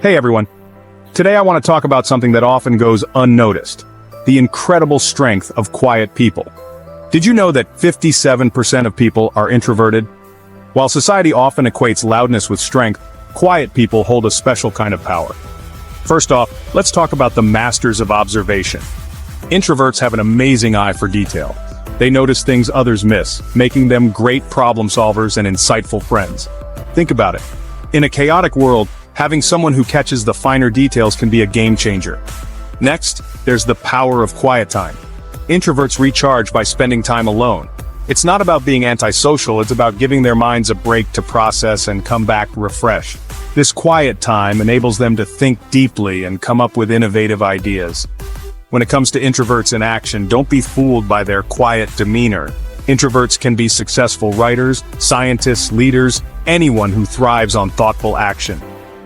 Hey everyone. Today I want to talk about something that often goes unnoticed. The incredible strength of quiet people. Did you know that 57% of people are introverted? While society often equates loudness with strength, quiet people hold a special kind of power. First off, let's talk about the masters of observation. Introverts have an amazing eye for detail. They notice things others miss, making them great problem solvers and insightful friends. Think about it. In a chaotic world, having someone who catches the finer details can be a game changer. Next, there's the power of quiet time. Introverts recharge by spending time alone. It's not about being antisocial, it's about giving their minds a break to process and come back refreshed. This quiet time enables them to think deeply and come up with innovative ideas. When it comes to introverts in action, don't be fooled by their quiet demeanor. Introverts can be successful writers, scientists, leaders, anyone who thrives on thoughtful action.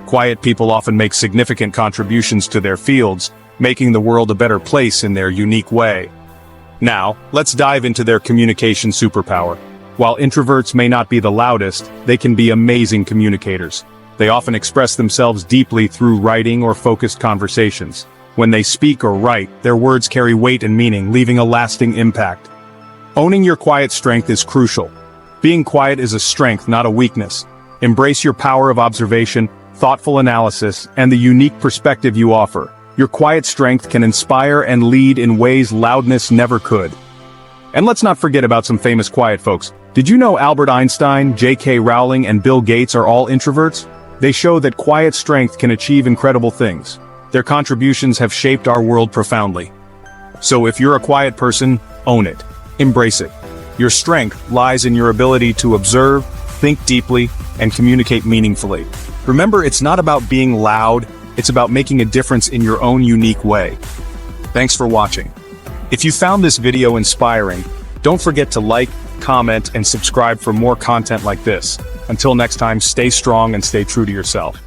Quiet people often make significant contributions to their fields, making the world a better place in their unique way. Now, let's dive into their communication superpower. While introverts may not be the loudest, they can be amazing communicators. They often express themselves deeply through writing or focused conversations. When they speak or write, their words carry weight and meaning, leaving a lasting impact. Owning your quiet strength is crucial. Being quiet is a strength, not a weakness. Embrace your power of observation, thoughtful analysis, and the unique perspective you offer. Your quiet strength can inspire and lead in ways loudness never could. And let's not forget about some famous quiet folks. Did you know Albert Einstein, J.K. Rowling, and Bill Gates are all introverts? They show that quiet strength can achieve incredible things. Their contributions have shaped our world profoundly. So if you're a quiet person, own it. Embrace it. Your strength lies in your ability to observe, think deeply, and communicate meaningfully. Remember, it's not about being loud, it's about making a difference in your own unique way. Thanks for watching. If you found this video inspiring, don't forget to like, comment, and subscribe for more content like this. Until next time, stay strong and stay true to yourself.